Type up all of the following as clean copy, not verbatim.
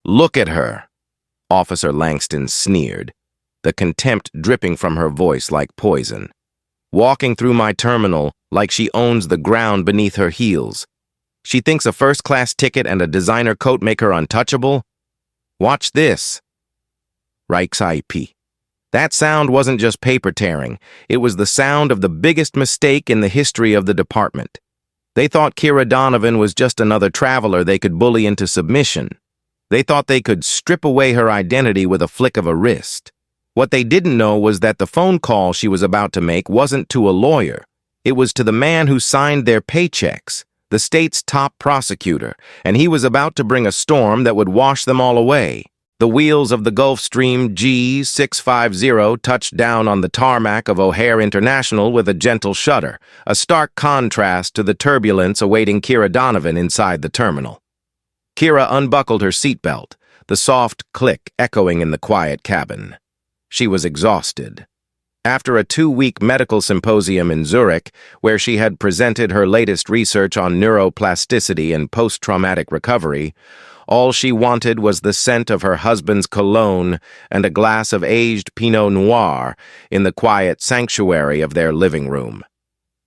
Look at her, Officer Langston sneered, the contempt dripping from her voice like poison. Walking through my terminal like she owns the ground beneath her heels. She thinks a first-class ticket and a designer coat make her untouchable? Watch this. Reichsip. That sound wasn't just paper tearing. It was the sound of the biggest mistake in the history of the department. They thought Kira Donovan was just another traveler they could bully into submission. They thought they could strip away her identity with a flick of a wrist. What they didn't know was that the phone call she was about to make wasn't to a lawyer. It was to the man who signed their paychecks, the state's top prosecutor, and he was about to bring a storm that would wash them all away. The wheels of the Gulfstream G650 touched down on the tarmac of O'Hare International with a gentle shudder, a stark contrast to the turbulence awaiting Kira Donovan inside the terminal. Kira unbuckled her seatbelt, the soft click echoing in the quiet cabin. She was exhausted. After a 2-week medical symposium in Zurich, where she had presented her latest research on neuroplasticity and post-traumatic recovery, all she wanted was the scent of her husband's cologne and a glass of aged Pinot Noir in the quiet sanctuary of their living room.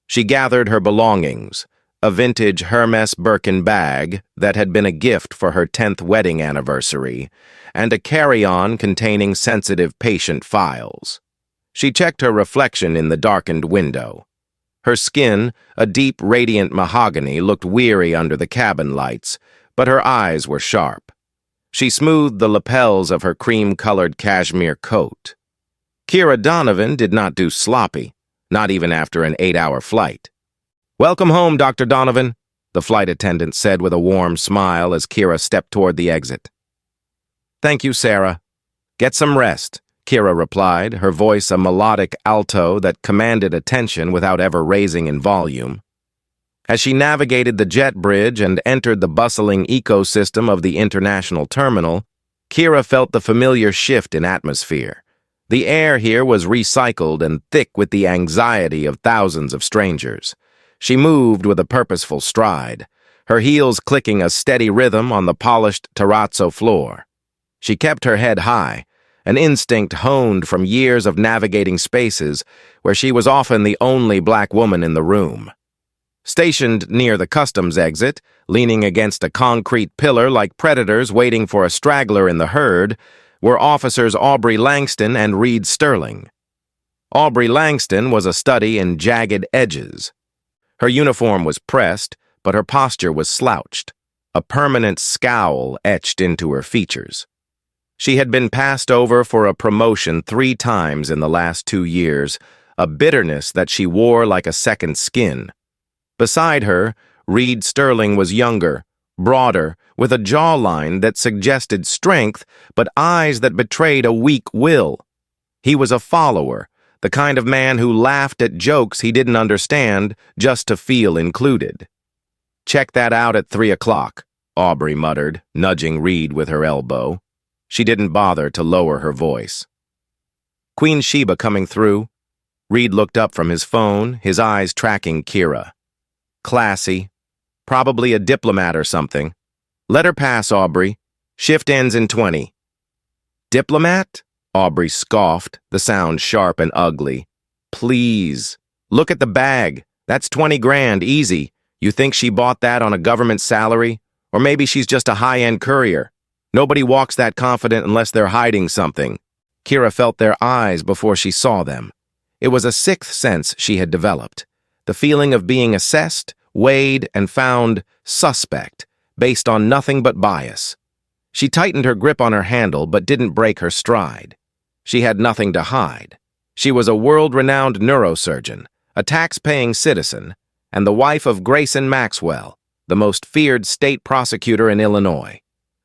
She gathered her belongings, a vintage Hermes Birkin bag that had been a gift for her 10th wedding anniversary, and a carry-on containing sensitive patient files. She checked her reflection in the darkened window. Her skin, a deep, radiant mahogany, looked weary under the cabin lights, but her eyes were sharp. She smoothed the lapels of her cream-colored cashmere coat. Kira Donovan did not do sloppy, not even after an 8-hour flight. "Welcome home, Dr. Donovan," the flight attendant said with a warm smile as Kira stepped toward the exit. "Thank you, Sarah. Get some rest," Kira replied, her voice a melodic alto that commanded attention without ever raising in volume. As she navigated the jet bridge and entered the bustling ecosystem of the international terminal, Kira felt the familiar shift in atmosphere. The air here was recycled and thick with the anxiety of thousands of strangers. She moved with a purposeful stride, her heels clicking a steady rhythm on the polished terrazzo floor. She kept her head high, an instinct honed from years of navigating spaces where she was often the only black woman in the room. Stationed near the customs exit, leaning against a concrete pillar like predators waiting for a straggler in the herd, were Officers Aubrey Langston and Reed Sterling. Aubrey Langston was a study in jagged edges. Her uniform was pressed, but her posture was slouched, a permanent scowl etched into her features. She had been passed over for a promotion 3 times in the last 2 years, a bitterness that she wore like a second skin. Beside her, Reed Sterling was younger, broader, with a jawline that suggested strength, but eyes that betrayed a weak will. He was a follower, the kind of man who laughed at jokes he didn't understand just to feel included. "Check that out at 3 o'clock, Aubrey muttered, nudging Reed with her elbow. She didn't bother to lower her voice. "Queen Sheba coming through." Reed looked up from his phone, his eyes tracking Kira. "Classy. Probably a diplomat or something. Let her pass, Aubrey. Shift ends in 20. "Diplomat?" Aubrey scoffed, the sound sharp and ugly. "Please. Look at the bag. That's 20 grand, easy. You think she bought that on a government salary? Or maybe she's just a high-end courier. Nobody walks that confident unless they're hiding something." Kira felt their eyes before she saw them. It was a 6th sense she had developed. The feeling of being assessed, weighed, and found suspect, based on nothing but bias. She tightened her grip on her handle but didn't break her stride. She had nothing to hide. She was a world-renowned neurosurgeon, a tax-paying citizen, and the wife of Grayson Maxwell, the most feared state prosecutor in Illinois.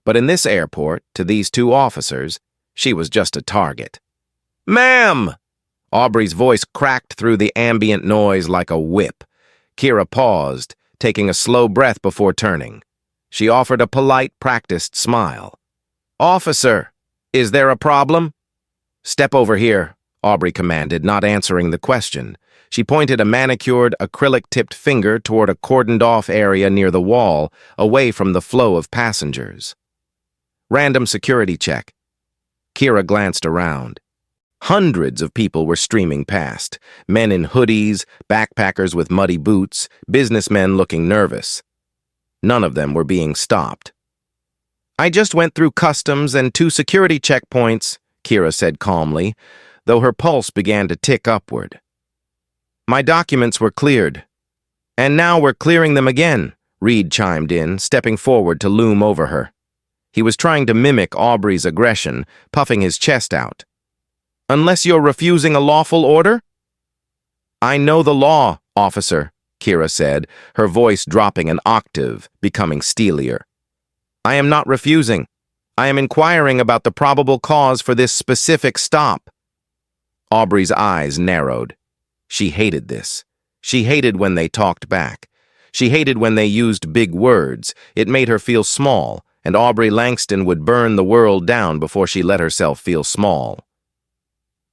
But in this airport, to these 2 officers, she was just a target. "Ma'am!" Aubrey's voice cracked through the ambient noise like a whip. Kira paused, taking a slow breath before turning. She offered a polite, practiced smile. "Officer, is there a problem?" "Step over here," Aubrey commanded, not answering the question. She pointed a manicured, acrylic-tipped finger toward a cordoned-off area near the wall, away from the flow of passengers. Random security check. Kira glanced around. Hundreds of people were streaming past, men in hoodies, backpackers with muddy boots, businessmen looking nervous. None of them were being stopped. "I just went through customs and 2 security checkpoints," Kira said calmly, though her pulse began to tick upward. "My documents were cleared." "And now we're clearing them again," Reed chimed in, stepping forward to loom over her. He was trying to mimic Aubrey's aggression, puffing his chest out. "Unless you're refusing a lawful order?" "I know the law, officer," Kira said, her voice dropping an octave, becoming steelier. "I am not refusing. I am inquiring about the probable cause for this specific stop." Aubrey's eyes narrowed. She hated this. She hated when they talked back. She hated when they used big words. It made her feel small, and Aubrey Langston would burn the world down before she let herself feel small.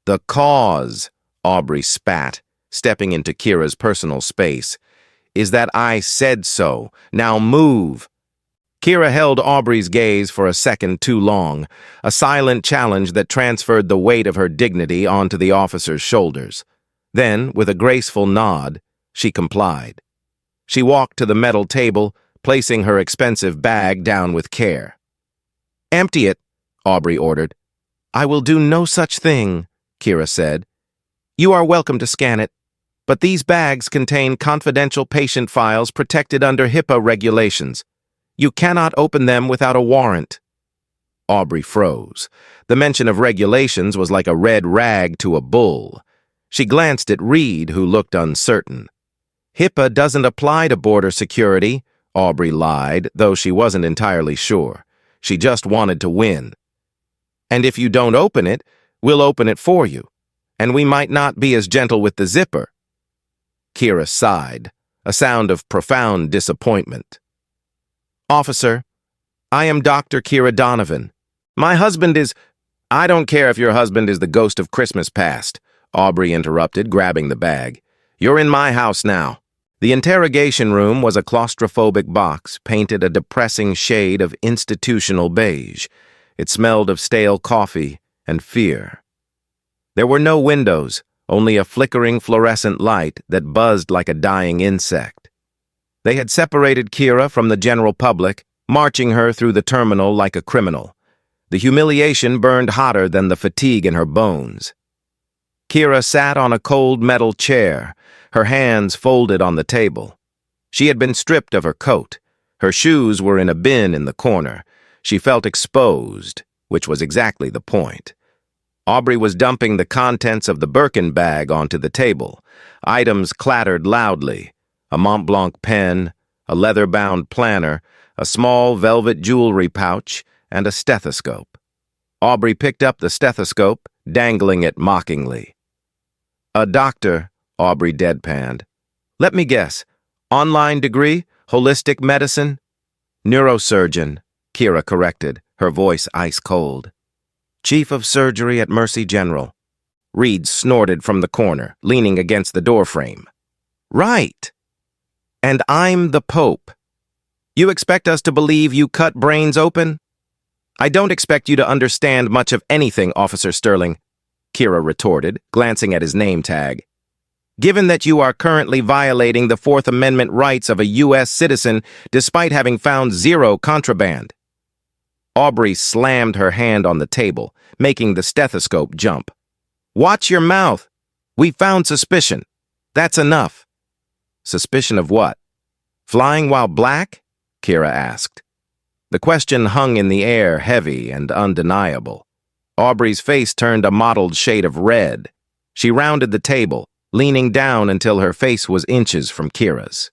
"The cause," Aubrey spat, stepping into Kira's personal space, "is that I said so. Now move." Kira held Aubrey's gaze for a second too long, a silent challenge that transferred the weight of her dignity onto the officer's shoulders. Then, with a graceful nod, she complied. She walked to the metal table, placing her expensive bag down with care. "Empty it," Aubrey ordered. "I will do no such thing," Kira said. "You are welcome to scan it, but these bags contain confidential patient files protected under HIPAA regulations. You cannot open them without a warrant." Aubrey froze. The mention of regulations was like a red rag to a bull. She glanced at Reed, who looked uncertain. "HIPAA doesn't apply to border security," Aubrey lied, though she wasn't entirely sure. She just wanted to win. "And if you don't open it, we'll open it for you. And we might not be as gentle with the zipper." Kira sighed, a sound of profound disappointment. "Officer, I am Dr. Kira Donovan. My husband is—" "I don't care if your husband is the ghost of Christmas past," Aubrey interrupted, grabbing the bag. "You're in my house now." The interrogation room was a claustrophobic box, painted a depressing shade of institutional beige. It smelled of stale coffee and fear. There were no windows, only a flickering fluorescent light that buzzed like a dying insect. They had separated Kira from the general public, marching her through the terminal like a criminal. The humiliation burned hotter than the fatigue in her bones. Kira sat on a cold metal chair, her hands folded on the table. She had been stripped of her coat. Her shoes were in a bin in the corner. She felt exposed, which was exactly the point. Aubrey was dumping the contents of the Birkin bag onto the table. Items clattered loudly. A Mont Blanc pen, a leather-bound planner, a small velvet jewelry pouch, and a stethoscope. Aubrey picked up the stethoscope, dangling it mockingly. "A doctor," Aubrey deadpanned. "Let me guess. Online degree? Holistic medicine?" "Neurosurgeon," Kira corrected, her voice ice-cold. "Chief of surgery at Mercy General." Reed snorted from the corner, leaning against the doorframe. "Right. And I'm the Pope. You expect us to believe you cut brains open?" "I don't expect you to understand much of anything, Officer Sterling," Kira retorted, glancing at his name tag. "Given that you are currently violating the Fourth Amendment rights of a U.S. citizen despite having found zero contraband." Aubrey slammed her hand on the table, making the stethoscope jump. "Watch your mouth. We found suspicion. That's enough." "Suspicion of what? Flying while black?" Kira asked. The question hung in the air, heavy and undeniable. Aubrey's face turned a mottled shade of red. She rounded the table, leaning down until her face was inches from Kira's.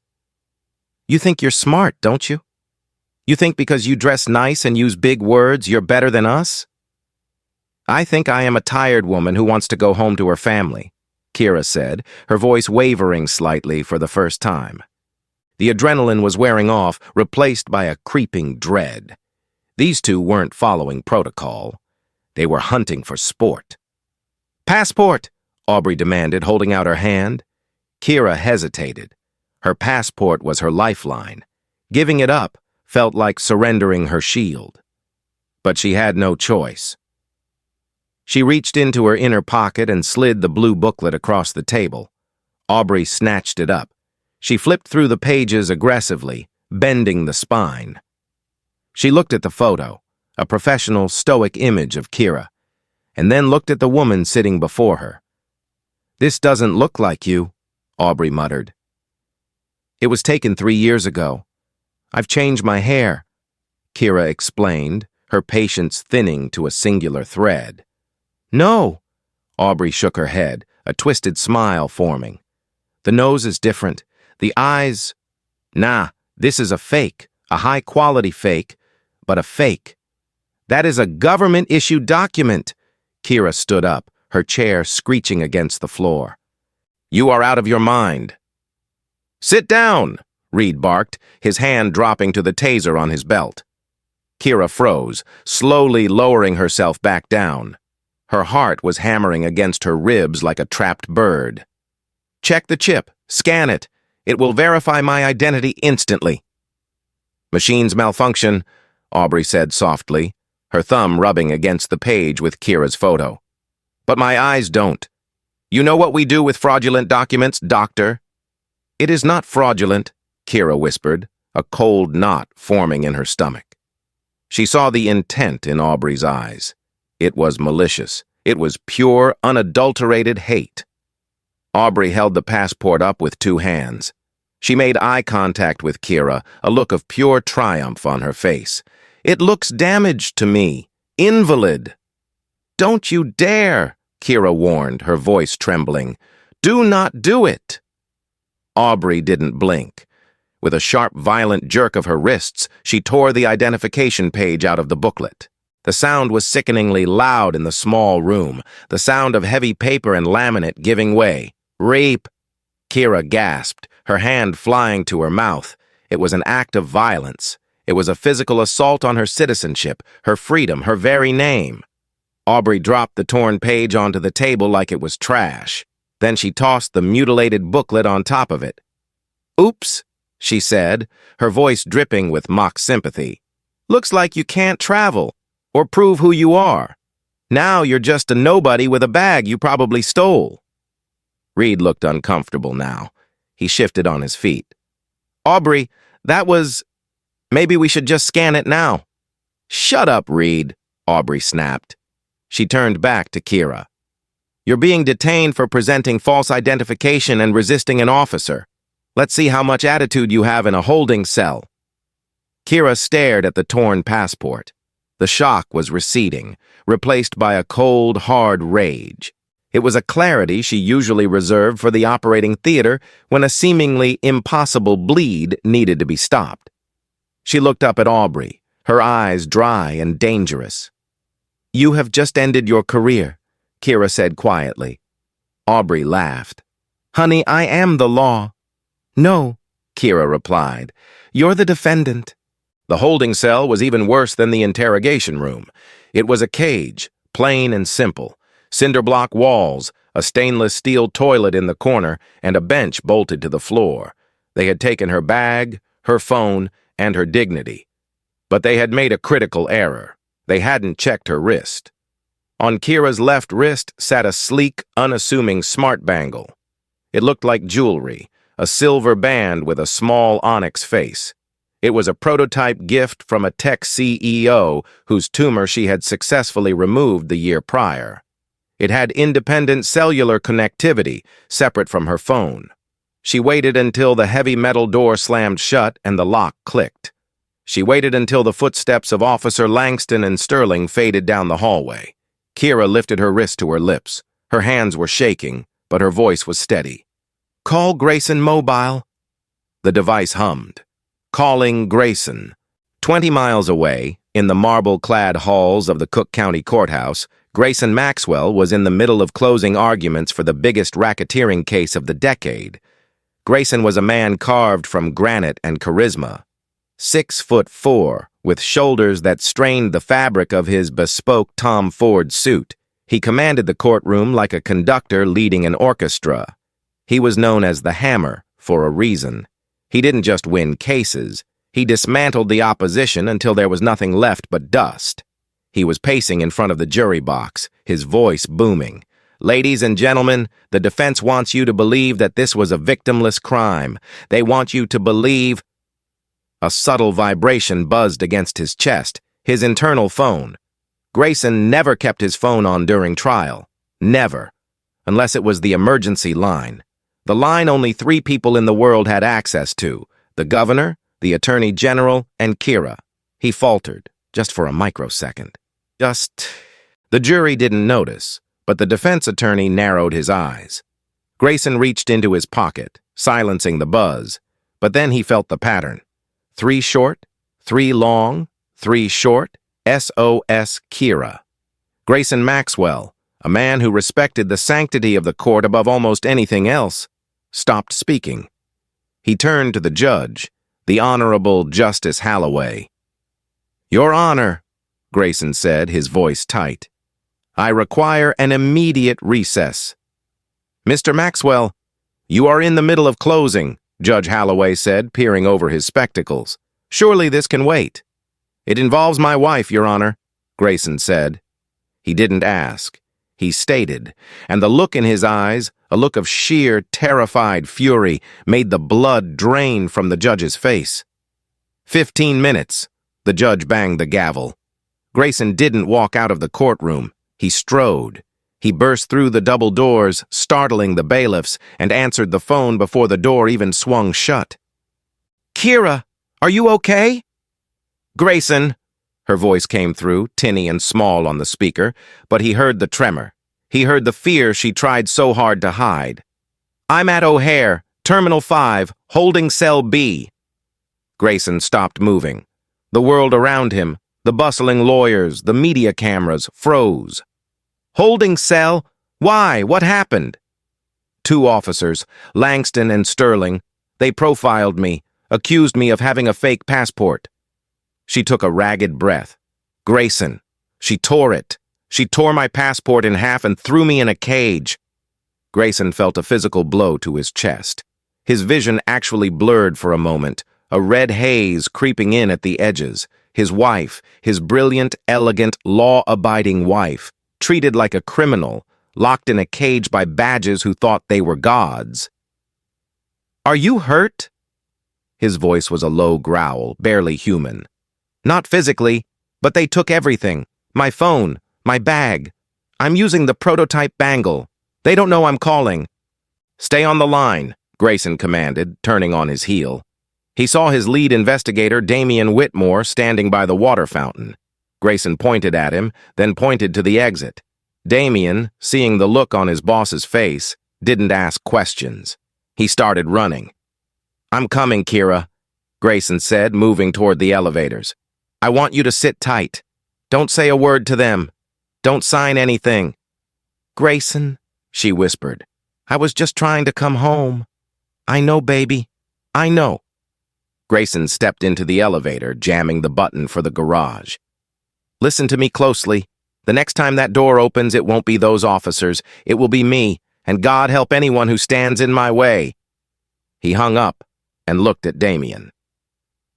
"You think you're smart, don't you? You think because you dress nice and use big words, you're better than us?" "I think I am a tired woman who wants to go home to her family," Kira said, her voice wavering slightly for the first time. The adrenaline was wearing off, replaced by a creeping dread. These two weren't following protocol. They were hunting for sport. "Passport!" Aubrey demanded, holding out her hand. Kira hesitated. Her passport was her lifeline. Giving it up felt like surrendering her shield. But she had no choice. She reached into her inner pocket and slid the blue booklet across the table. Aubrey snatched it up. She flipped through the pages aggressively, bending the spine. She looked at the photo, a professional, stoic image of Kira, and then looked at the woman sitting before her. "This doesn't look like you," Aubrey muttered. "It was taken 3 years ago. I've changed my hair," Kira explained, her patience thinning to a singular thread. "No," Aubrey shook her head, a twisted smile forming. "The nose is different. The eyes... Nah, this is a fake, a high-quality fake, but a fake. That is a government-issued document." Kira stood up, her chair screeching against the floor. "You are out of your mind." "Sit down," Reed barked, his hand dropping to the taser on his belt. Kira froze, slowly lowering herself back down. Her heart was hammering against her ribs like a trapped bird. "Check the chip. Scan it. It will verify my identity instantly." "Machines malfunction," Aubrey said softly, her thumb rubbing against the page with Kira's photo. "But my eyes don't. You know what we do with fraudulent documents, Doctor?" "It is not fraudulent," Kira whispered, a cold knot forming in her stomach. She saw the intent in Aubrey's eyes. It was malicious. It was pure, unadulterated hate. Aubrey held the passport up with 2 hands. She made eye contact with Kira, a look of pure triumph on her face. "It looks damaged to me. Invalid." "Don't you dare," Kira warned, her voice trembling. "Do not do it." Aubrey didn't blink. With a sharp, violent jerk of her wrists, she tore the identification page out of the booklet. The sound was sickeningly loud in the small room, the sound of heavy paper and laminate giving way. "Rape!" Kira gasped, her hand flying to her mouth. It was an act of violence. It was a physical assault on her citizenship, her freedom, her very name. Aubrey dropped the torn page onto the table like it was trash. Then she tossed the mutilated booklet on top of it. "Oops," she said, her voice dripping with mock sympathy. "Looks like you can't travel or prove who you are. Now you're just a nobody with a bag you probably stole." Reed looked uncomfortable now. He shifted on his feet. "Aubrey, that was... Maybe we should just scan it now." "Shut up, Reed," Aubrey snapped. She turned back to Kira. "You're being detained for presenting false identification and resisting an officer. Let's see how much attitude you have in a holding cell." Kira stared at the torn passport. The shock was receding, replaced by a cold, hard rage. It was a clarity she usually reserved for the operating theater when a seemingly impossible bleed needed to be stopped. She looked up at Aubrey, her eyes dry and dangerous. "You have just ended your career," Kira said quietly. Aubrey laughed. "Honey, I am the law." "No," Kira replied. "You're the defendant." The holding cell was even worse than the interrogation room. It was a cage, plain and simple. Cinder block walls, a stainless steel toilet in the corner, and a bench bolted to the floor. They had taken her bag, her phone, and her dignity. But they had made a critical error. They hadn't checked her wrist. On Kira's left wrist sat a sleek, unassuming smart bangle. It looked like jewelry, a silver band with a small onyx face. It was a prototype gift from a tech CEO whose tumor she had successfully removed the year prior. It had independent cellular connectivity, separate from her phone. She waited until the heavy metal door slammed shut and the lock clicked. She waited until the footsteps of Officer Langston and Sterling faded down the hallway. Kira lifted her wrist to her lips. Her hands were shaking, but her voice was steady. "Call Grayson Mobile." The device hummed. Calling Grayson. 20 miles away, in the marble-clad halls of the Cook County Courthouse, Grayson Maxwell was in the middle of closing arguments for the biggest racketeering case of the decade. Grayson was a man carved from granite and charisma. 6'4", with shoulders that strained the fabric of his bespoke Tom Ford suit. He commanded the courtroom like a conductor leading an orchestra. He was known as the Hammer for a reason. He didn't just win cases. He dismantled the opposition until there was nothing left but dust. He was pacing in front of the jury box, his voice booming. "Ladies and gentlemen, the defense wants you to believe that this was a victimless crime. They want you to believe—" A subtle vibration buzzed against his chest, his internal phone. Grayson never kept his phone on during trial. Never. Unless it was the emergency line. The line only 3 people in the world had access to: the governor, the attorney general, and Kira. He faltered, just for a microsecond. The jury didn't notice, but the defense attorney narrowed his eyes. Grayson reached into his pocket, silencing the buzz, but then he felt the pattern. 3 short, 3 long, 3 short, SOS Kira. Grayson Maxwell, a man who respected the sanctity of the court above almost anything else, stopped speaking. He turned to the judge, the Honorable Justice Halloway. "Your Honor," Grayson said, his voice tight, "I require an immediate recess." "Mr. Maxwell, you are in the middle of closing," Judge Halloway said, peering over his spectacles. "Surely this can wait." "It involves my wife, Your Honor," Grayson said. He didn't ask. He stated, and the look in his eyes, a look of sheer, terrified fury, made the blood drain from the judge's face. 15 minutes, the judge banged the gavel. Grayson didn't walk out of the courtroom. He strode. He burst through the double doors, startling the bailiffs, and answered the phone before the door even swung shut. "Kira, are you okay?" "Grayson," her voice came through, tinny and small on the speaker, but he heard the tremor. He heard the fear she tried so hard to hide. "I'm at O'Hare, Terminal 5, holding cell B." Grayson stopped moving. The world around him, the bustling lawyers, the media cameras, froze. "Holding cell? Why? What happened?" "2 officers, Langston and Sterling. They profiled me, accused me of having a fake passport." She took a ragged breath. "Grayson, she tore it. She tore my passport in half and threw me in a cage." Grayson felt a physical blow to his chest. His vision actually blurred for a moment, a red haze creeping in at the edges. His wife, his brilliant, elegant, law-abiding wife, treated like a criminal, locked in a cage by badges who thought they were gods. "Are you hurt?" His voice was a low growl, barely human. "Not physically, but they took everything. My phone, my bag. I'm using the prototype bangle. They don't know I'm calling." "Stay on the line," Grayson commanded, turning on his heel. He saw his lead investigator, Damian Whitmore, standing by the water fountain. Grayson pointed at him, then pointed to the exit. Damian, seeing the look on his boss's face, didn't ask questions. He started running. "I'm coming, Kira," Grayson said, moving toward the elevators. "I want you to sit tight. Don't say a word to them. Don't sign anything." "Grayson," she whispered, "I was just trying to come home." "I know, baby. I know." Grayson stepped into the elevator, jamming the button for the garage. "Listen to me closely. The next time that door opens, it won't be those officers. It will be me, and God help anyone who stands in my way." He hung up and looked at Damian.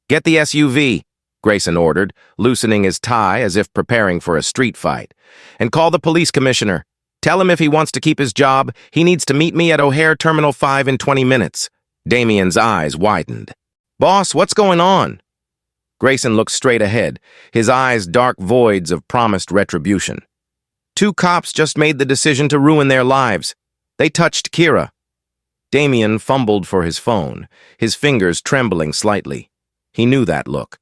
"Get the SUV," Grayson ordered, loosening his tie as if preparing for a street fight. "And call the police commissioner. Tell him if he wants to keep his job, he needs to meet me at O'Hare Terminal 5 in 20 minutes. Damian's eyes widened. "Boss, what's going on?" Grayson looked straight ahead, his eyes dark voids of promised retribution. "2 cops just made the decision to ruin their lives. They touched Kira." Damian fumbled for his phone, his fingers trembling slightly. He knew that look.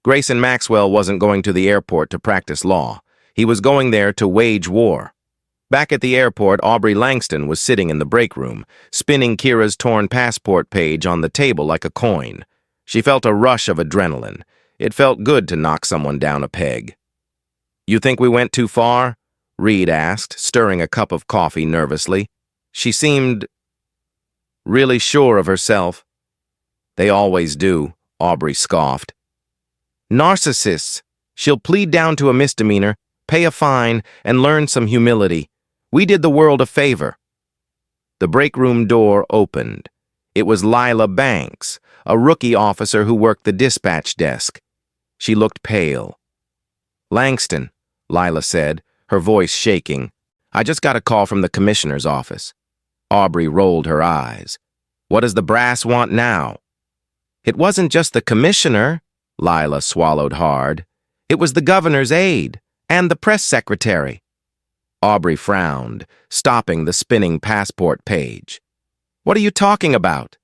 Grayson Maxwell wasn't going to the airport to practice law. He was going there to wage war. Back at the airport, Aubrey Langston was sitting in the break room, spinning Kira's torn passport page on the table like a coin. She felt a rush of adrenaline. It felt good to knock someone down a peg. "You think we went too far?" Reed asked, stirring a cup of coffee nervously. She seemed really sure of herself. "They always do," Aubrey scoffed. "Narcissists. She'll plead down to a misdemeanor, pay a fine, and learn some humility. We did the world a favor." The break room door opened. It was Lila Banks, a rookie officer who worked the dispatch desk. She looked pale. Langston, Lila said, her voice shaking. I just got a call from the commissioner's office. Aubrey rolled her eyes. What does the brass want now? It wasn't just the commissioner, Lila swallowed hard. It was the governor's aide and the press secretary. Aubrey frowned, stopping the spinning passport page. What are you talking about?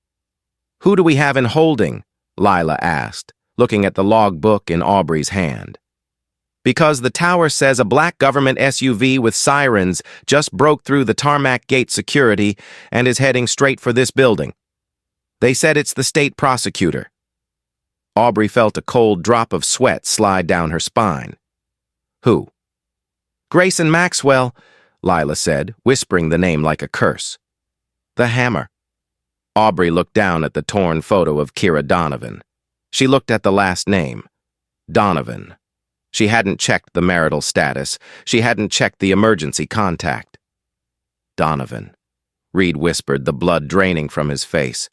Who do we have in holding? Lila asked, looking at the logbook in Aubrey's hand. Because the tower says a black government SUV with sirens just broke through the tarmac gate security and is heading straight for this building. They said it's the state prosecutor. Aubrey felt a cold drop of sweat slide down her spine. Who? Grayson Maxwell, Lila said, whispering the name like a curse. The Hammer. Aubrey looked down at the torn photo of Kira Donovan. She looked at the last name. Donovan. She hadn't checked the marital status. She hadn't checked the emergency contact. Donovan. Reed whispered, the blood draining from his face.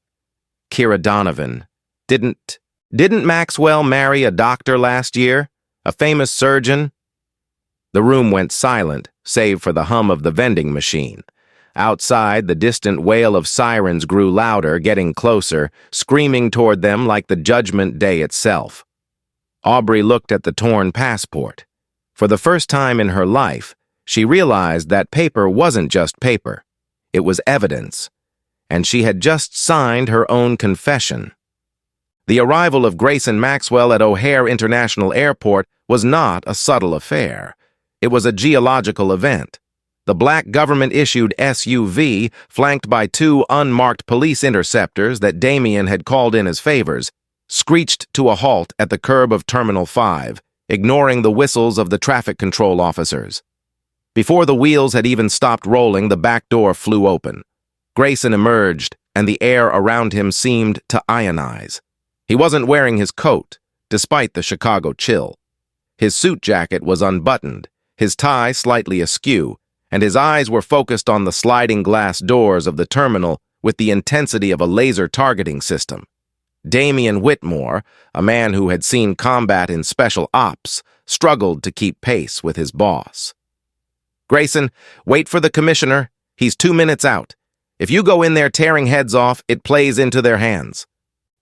Kira Donovan. Didn't Maxwell marry a doctor last year? A famous surgeon? The room went silent, save for the hum of the vending machine. Outside, the distant wail of sirens grew louder, getting closer, screaming toward them like the judgment day itself. Aubrey looked at the torn passport. For the first time in her life, she realized that paper wasn't just paper. It was evidence. And she had just signed her own confession. The arrival of Grayson Maxwell at O'Hare International Airport was not a subtle affair. It was a geological event. The black government-issued SUV, flanked by two unmarked police interceptors that Damien had called in as favors, screeched to a halt at the curb of Terminal 5, ignoring the whistles of the traffic control officers. Before the wheels had even stopped rolling, the back door flew open. Grayson emerged, and the air around him seemed to ionize. He wasn't wearing his coat, despite the Chicago chill. His suit jacket was unbuttoned, his tie slightly askew, and his eyes were focused on the sliding glass doors of the terminal with the intensity of a laser targeting system. Damien Whitmore, a man who had seen combat in special ops, struggled to keep pace with his boss. Grayson, wait for the commissioner. He's 2 minutes out. If you go in there tearing heads off, it plays into their hands.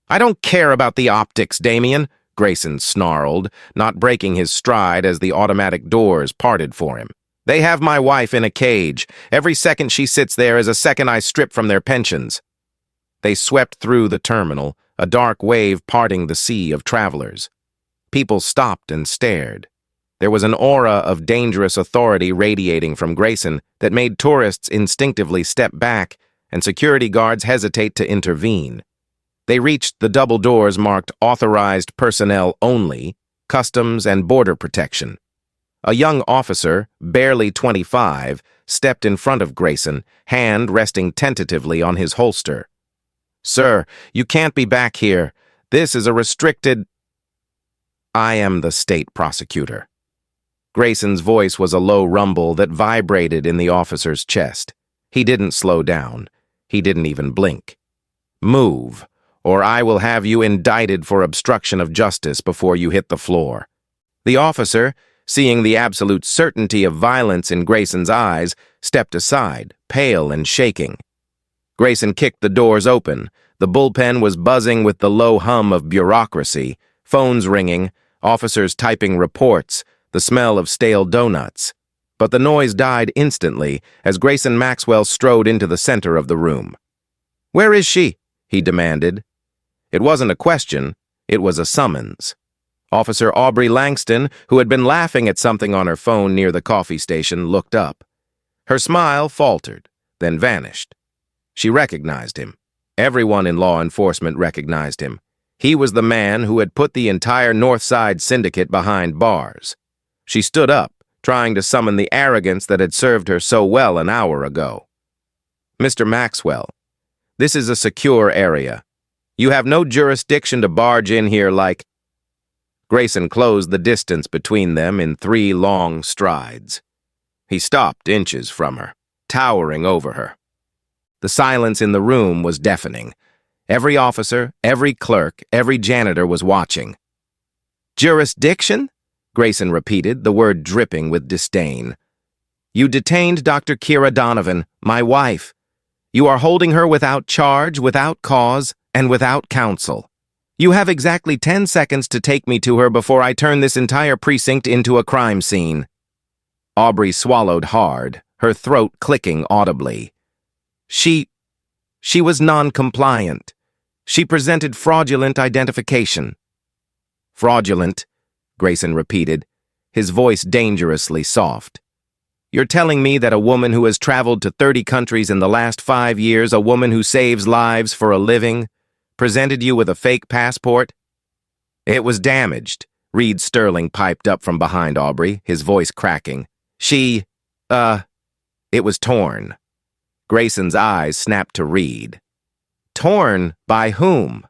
I don't care about the optics, Damien, Grayson snarled, not breaking his stride as the automatic doors parted for him. They have my wife in a cage. Every second she sits there is a second I strip from their pensions. They swept through the terminal, a dark wave parting the sea of travelers. People stopped and stared. There was an aura of dangerous authority radiating from Grayson that made tourists instinctively step back and security guards hesitate to intervene. They reached the double doors marked Authorized Personnel Only, Customs and Border Protection. A young officer, barely 25, stepped in front of Grayson, hand resting tentatively on his holster. Sir, you can't be back here. This is a restricted... I am the state prosecutor. Grayson's voice was a low rumble that vibrated in the officer's chest. He didn't slow down. He didn't even blink. Move, or I will have you indicted for obstruction of justice before you hit the floor. The officer, seeing the absolute certainty of violence in Grayson's eyes, stepped aside, pale and shaking. Grayson kicked the doors open. The bullpen was buzzing with the low hum of bureaucracy, phones ringing, officers typing reports, the smell of stale donuts. But the noise died instantly as Grayson Maxwell strode into the center of the room. "Where is she?" he demanded. It wasn't a question, it was a summons. Officer Aubrey Langston, who had been laughing at something on her phone near the coffee station, looked up. Her smile faltered, then vanished. She recognized him. Everyone in law enforcement recognized him. He was the man who had put the entire North Side syndicate behind bars. She stood up, trying to summon the arrogance that had served her so well an hour ago. "Mr. Maxwell, this is a secure area. You have no jurisdiction to barge in here like..." Grayson closed the distance between them in 3 long strides. He stopped inches from her, towering over her. The silence in the room was deafening. Every officer, every clerk, every janitor was watching. "Jurisdiction?" Grayson repeated, the word dripping with disdain. You detained Dr. Kira Donovan, my wife. You are holding her without charge, without cause, and without counsel. You have exactly 10 seconds to take me to her before I turn this entire precinct into a crime scene. Aubrey swallowed hard, her throat clicking audibly. She was non-compliant. She presented fraudulent identification. Fraudulent, Grayson repeated, his voice dangerously soft. You're telling me that a woman who has traveled to 30 countries in the last 5 years, a woman who saves lives for a living, presented you with a fake passport? It was damaged, Reed Sterling piped up from behind Aubrey, his voice cracking. It was torn. Grayson's eyes snapped to Reed. Torn by whom?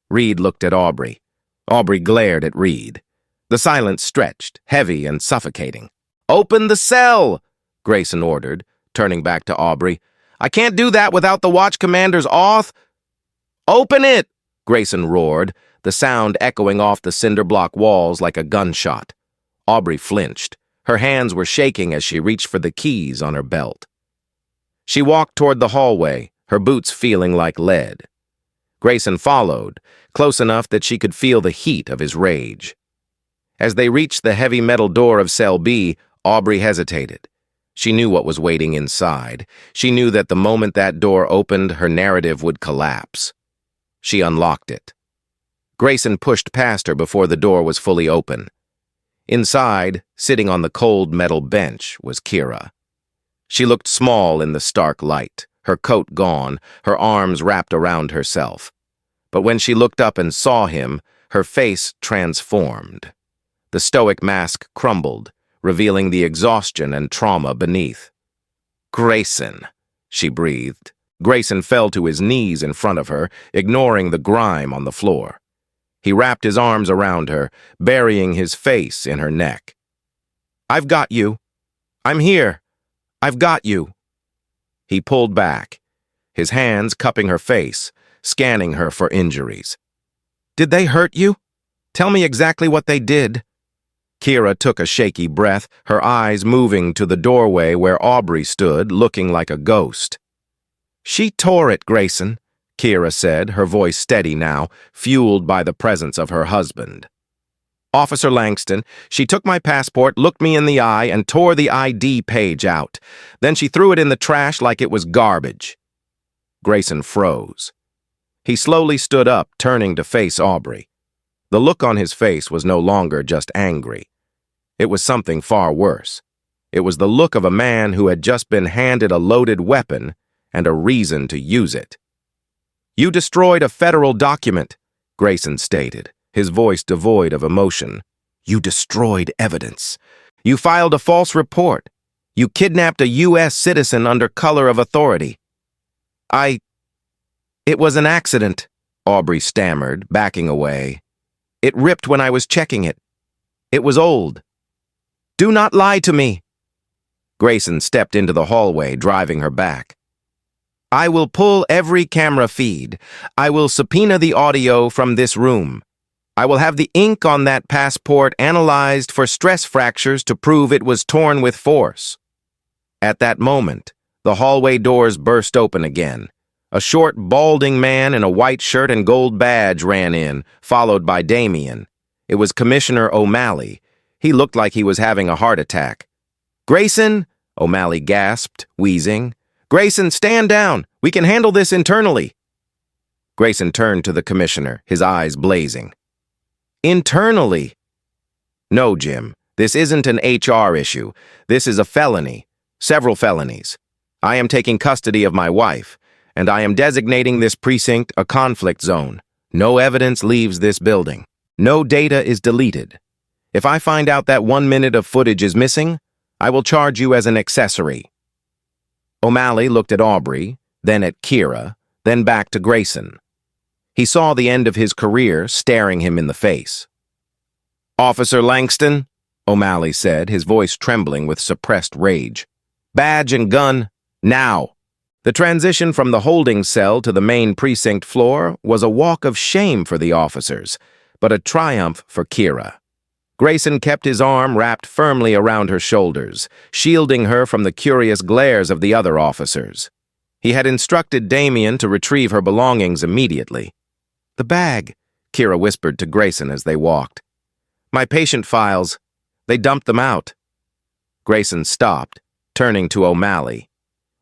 Reed looked at Aubrey. Aubrey glared at Reed. The silence stretched, heavy and suffocating. Open the cell, Grayson ordered, turning back to Aubrey. I can't do that without the watch commander's auth. Open it, Grayson roared, the sound echoing off the cinder block walls like a gunshot. Aubrey flinched. Her hands were shaking as she reached for the keys on her belt. She walked toward the hallway, her boots feeling like lead. Grayson followed, close enough that she could feel the heat of his rage. As they reached the heavy metal door of Cell B, Aubrey hesitated. She knew what was waiting inside. She knew that the moment that door opened, her narrative would collapse. She unlocked it. Grayson pushed past her before the door was fully open. Inside, sitting on the cold metal bench, was Kira. She looked small in the stark light, her coat gone, her arms wrapped around herself. But when she looked up and saw him, her face transformed. The stoic mask crumbled, revealing the exhaustion and trauma beneath. Grayson, she breathed. Grayson fell to his knees in front of her, ignoring the grime on the floor. He wrapped his arms around her, burying his face in her neck. I've got you. I'm here. I've got you. He pulled back, his hands cupping her face, scanning her for injuries. Did they hurt you? Tell me exactly what they did. Kira took a shaky breath, her eyes moving to the doorway where Aubrey stood, looking like a ghost. She tore it, Grayson, Kira said, her voice steady now, fueled by the presence of her husband. Officer Langston, she took my passport, looked me in the eye, and tore the ID page out. Then she threw it in the trash like it was garbage. Grayson froze. He slowly stood up, turning to face Aubrey. The look on his face was no longer just angry. It was something far worse. It was the look of a man who had just been handed a loaded weapon and a reason to use it. You destroyed a federal document, Grayson stated, his voice devoid of emotion. You destroyed evidence. You filed a false report. You kidnapped a U.S. citizen under color of authority. It was an accident, Aubrey stammered, backing away. It ripped when I was checking it. It was old. Do not lie to me. Grayson stepped into the hallway, driving her back. I will pull every camera feed. I will subpoena the audio from this room. I will have the ink on that passport analyzed for stress fractures to prove it was torn with force. At that moment, the hallway doors burst open again. A short, balding man in a white shirt and gold badge ran in, followed by Damien. It was Commissioner O'Malley. He looked like he was having a heart attack. Grayson, O'Malley gasped, wheezing. Grayson, stand down. We can handle this internally. Grayson turned to the commissioner, his eyes blazing. Internally? No, Jim. This isn't an HR issue. This is a felony. Several felonies. I am taking custody of my wife, and I am designating this precinct a conflict zone. No evidence leaves this building. No data is deleted. If I find out that 1 minute of footage is missing, I will charge you as an accessory. O'Malley looked at Aubrey, then at Kira, then back to Grayson. He saw the end of his career staring him in the face. Officer Langston, O'Malley said, his voice trembling with suppressed rage. Badge and gun, now. The transition from the holding cell to the main precinct floor was a walk of shame for the officers, but a triumph for Kira. Grayson kept his arm wrapped firmly around her shoulders, shielding her from the curious glares of the other officers. He had instructed Damien to retrieve her belongings immediately. "The bag," Kira whispered to Grayson as they walked. "My patient files. They dumped them out." Grayson stopped, turning to O'Malley.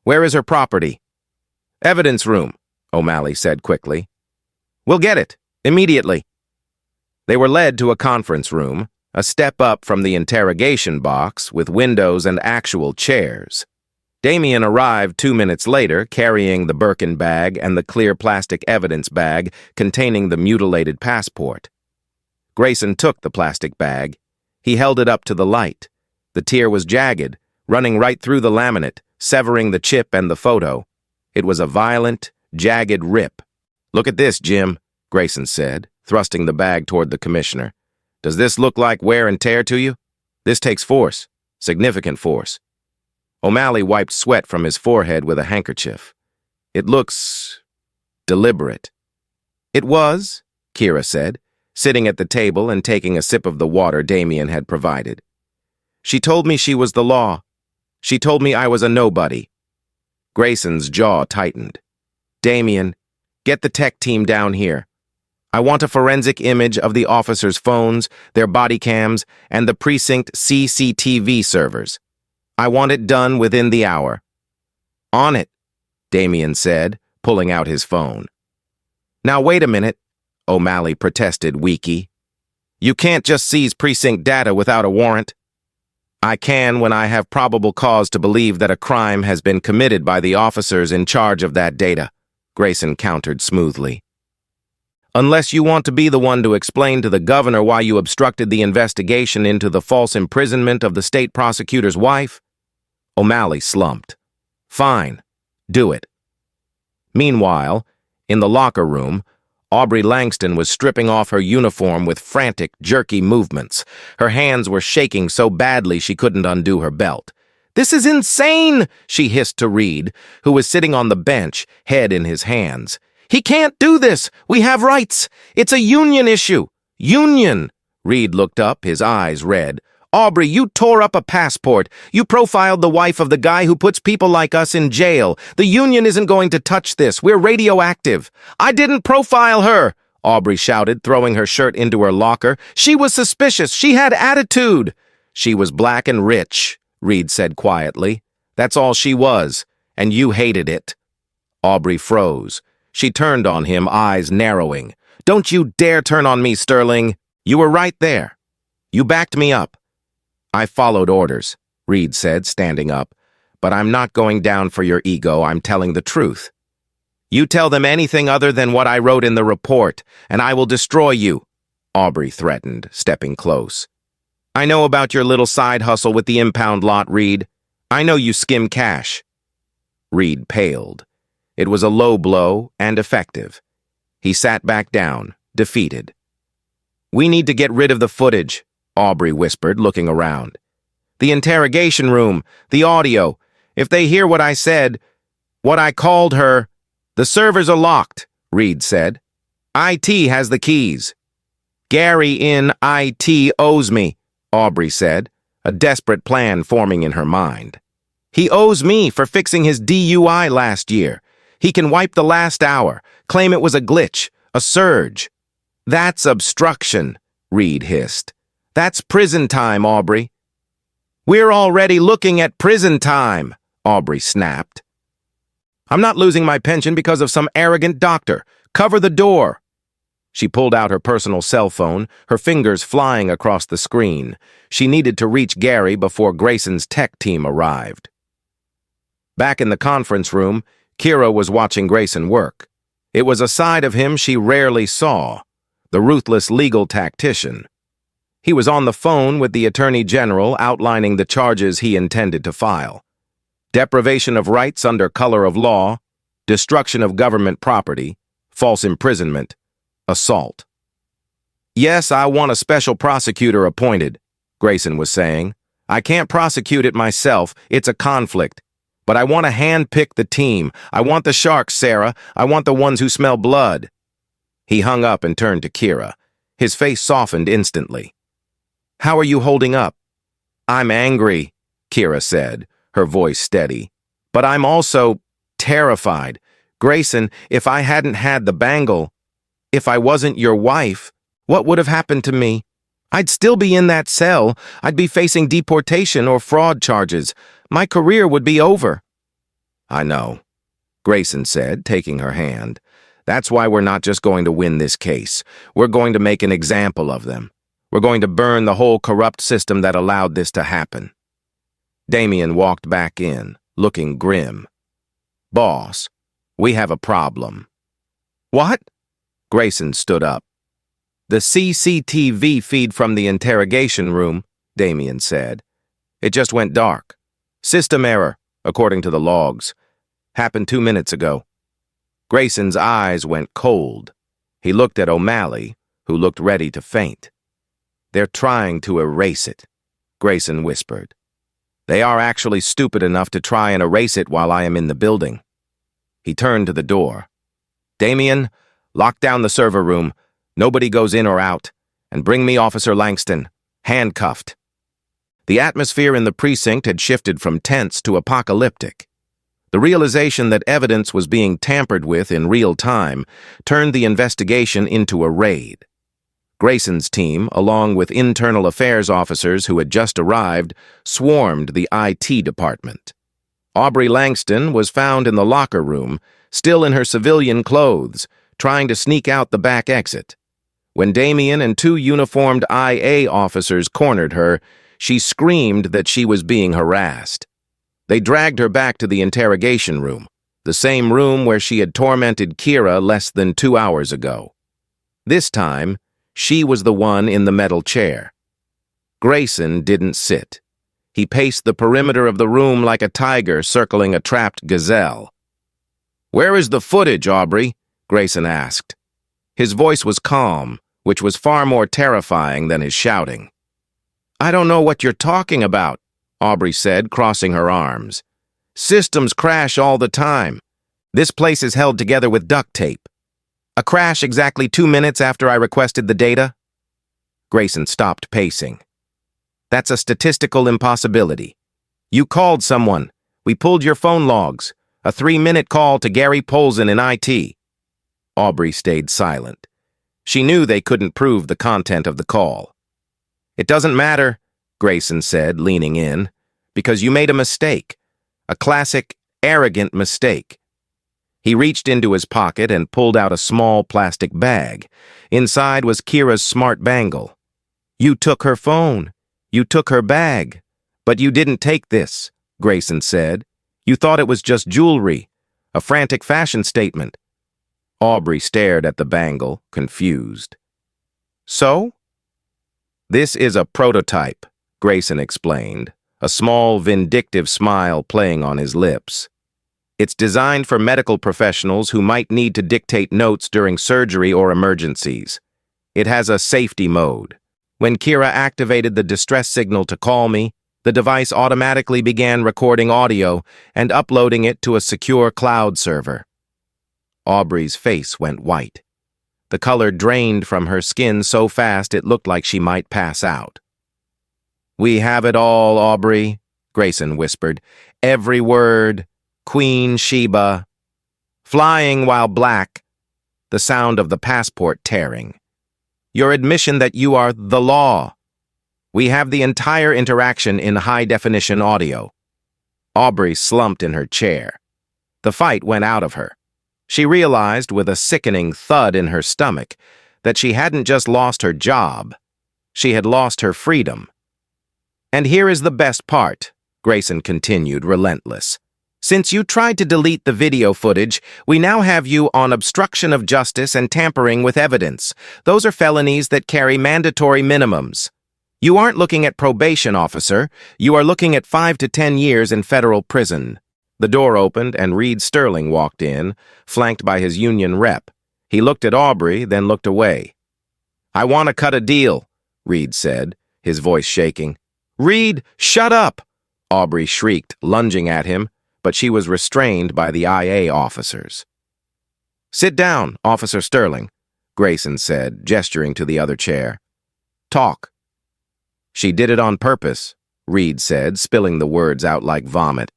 "Where is her property?" "Evidence room," O'Malley said quickly. "We'll get it, immediately." They were led to a conference room, a step up from the interrogation box with windows and actual chairs. Damien arrived 2 minutes later, carrying the Birkin bag and the clear plastic evidence bag containing the mutilated passport. Grayson took the plastic bag. He held it up to the light. The tear was jagged, running right through the laminate, severing the chip and the photo. It was a violent, jagged rip. "Look at this, Jim," Grayson said, thrusting the bag toward the commissioner. "Does this look like wear and tear to you? This takes force, significant force." O'Malley wiped sweat from his forehead with a handkerchief. "It looks deliberate." "It was," Kira said, sitting at the table and taking a sip of the water Damien had provided. "She told me she was the law. She told me I was a nobody." Grayson's jaw tightened. "Damien, get the tech team down here. I want a forensic image of the officers' phones, their body cams, and the precinct CCTV servers. I want it done within the hour." "On it," Damien said, pulling out his phone. "Now wait a minute," O'Malley protested, weaky. "You can't just seize precinct data without a warrant." "I can when I have probable cause to believe that a crime has been committed by the officers in charge of that data," Grayson countered smoothly. "Unless you want to be the one to explain to the governor why you obstructed the investigation into the false imprisonment of the state prosecutor's wife." O'Malley slumped. "Fine, do it." Meanwhile, in the locker room, Aubrey Langston was stripping off her uniform with frantic, jerky movements. Her hands were shaking so badly she couldn't undo her belt. "This is insane," she hissed to Reed, who was sitting on the bench, head in his hands. "He can't do this. We have rights. It's a union issue." "Union?" Reed looked up, his eyes red. "Aubrey, you tore up a passport. You profiled the wife of the guy who puts people like us in jail. The union isn't going to touch this. We're radioactive." "I didn't profile her," Aubrey shouted, throwing her shirt into her locker. "She was suspicious. She had attitude." "She was black and rich," Reed said quietly. "That's all she was, and you hated it." Aubrey froze. She turned on him, eyes narrowing. "Don't you dare turn on me, Sterling. You were right there. You backed me up." "I followed orders," Reed said, standing up. "But I'm not going down for your ego. I'm telling the truth." "You tell them anything other than what I wrote in the report, and I will destroy you," Aubrey threatened, stepping close. "I know about your little side hustle with the impound lot, Reed. I know you skim cash." Reed paled. It was a low blow and effective. He sat back down, defeated. "We need to get rid of the footage," Aubrey whispered, looking around. "The interrogation room, the audio. If they hear what I said, what I called her—" "The servers are locked," Reed said. "IT has the keys." "Gary in IT owes me," Aubrey said, a desperate plan forming in her mind. "He owes me for fixing his DUI last year. He can wipe the last hour, claim it was a glitch, a surge." "That's obstruction," Reed hissed. "That's prison time, Aubrey." "We're already looking at prison time," Aubrey snapped. "I'm not losing my pension because of some arrogant doctor. Cover the door." She pulled out her personal cell phone, her fingers flying across the screen. She needed to reach Gary before Grayson's tech team arrived. Back in the conference room, Kira was watching Grayson work. It was a side of him she rarely saw, the ruthless legal tactician. He was on the phone with the Attorney General outlining the charges he intended to file. Deprivation of rights under color of law, destruction of government property, false imprisonment, assault. "Yes, I want a special prosecutor appointed," Grayson was saying. "I can't prosecute it myself. It's a conflict. But I want to hand-pick the team. I want the sharks, Sarah. I want the ones who smell blood." He hung up and turned to Kira. His face softened instantly. How are you holding up? I'm angry, Kira said, her voice steady. But I'm also terrified. Grayson, if I hadn't had the bangle, if I wasn't your wife, what would have happened to me? I'd still be in that cell. I'd be facing deportation or fraud charges. My career would be over. I know, Grayson said, taking her hand. That's why we're not just going to win this case. We're going to make an example of them. We're going to burn the whole corrupt system that allowed this to happen. Damien walked back in, looking grim. Boss, we have a problem. What? Grayson stood up. The CCTV feed from the interrogation room, Damien said. It just went dark. System error, according to the logs. Happened 2 minutes ago. Grayson's eyes went cold. He looked at O'Malley, who looked ready to faint. They're trying to erase it, Grayson whispered. They are actually stupid enough to try and erase it while I am in the building. He turned to the door. Damien, lock down the server room. Nobody goes in or out. And bring me Officer Langston, handcuffed. The atmosphere in the precinct had shifted from tense to apocalyptic. The realization that evidence was being tampered with in real time turned the investigation into a raid. Grayson's team, along with internal affairs officers who had just arrived, swarmed the IT department. Aubrey Langston was found in the locker room, still in her civilian clothes, trying to sneak out the back exit. When Damien and 2 uniformed IA officers cornered her, she screamed that she was being harassed. They dragged her back to the interrogation room, the same room where she had tormented Kira less than 2 hours ago. This time, she was the one in the metal chair. Grayson didn't sit. He paced the perimeter of the room like a tiger circling a trapped gazelle. "Where is the footage, Aubrey?" Grayson asked. His voice was calm, which was far more terrifying than his shouting. "I don't know what you're talking about," Aubrey said, crossing her arms. "Systems crash all the time. This place is held together with duct tape. A crash exactly 2 minutes after I requested the data?" Grayson stopped pacing. "That's a statistical impossibility. You called someone. We pulled your phone logs. A 3-minute call to Gary Polson in IT. Aubrey stayed silent. She knew they couldn't prove the content of the call. "It doesn't matter," Grayson said, leaning in, "because you made a mistake. A classic, arrogant mistake." He reached into his pocket and pulled out a small plastic bag. Inside was Kira's smart bangle. "You took her phone. You took her bag. But you didn't take this," Grayson said. "You thought it was just jewelry, a frantic fashion statement." Aubrey stared at the bangle, confused. "So?" "This is a prototype," Grayson explained, a small, vindictive smile playing on his lips. "It's designed for medical professionals who might need to dictate notes during surgery or emergencies. It has a safety mode. When Kira activated the distress signal to call me, the device automatically began recording audio and uploading it to a secure cloud server." Aubrey's face went white. The color drained from her skin so fast it looked like she might pass out. "We have it all, Aubrey," Grayson whispered. "Every word. Queen Sheba. Flying while black. The sound of the passport tearing. Your admission that you are the law. We have the entire interaction in high-definition audio." Aubrey slumped in her chair. The fight went out of her. She realized, with a sickening thud in her stomach, that she hadn't just lost her job. She had lost her freedom. "And here is the best part," Grayson continued, relentless. "Since you tried to delete the video footage, we now have you on obstruction of justice and tampering with evidence. Those are felonies that carry mandatory minimums. You aren't looking at probation, officer. You are looking at 5 to 10 years in federal prison." The door opened and Reed Sterling walked in, flanked by his union rep. He looked at Aubrey, then looked away. "I want to cut a deal," Reed said, his voice shaking. "Reed, shut up!" Aubrey shrieked, lunging at him, but she was restrained by the IA officers. "Sit down, Officer Sterling," Grayson said, gesturing to the other chair. "Talk." She did it on purpose, Reed said, spilling the words out like vomit.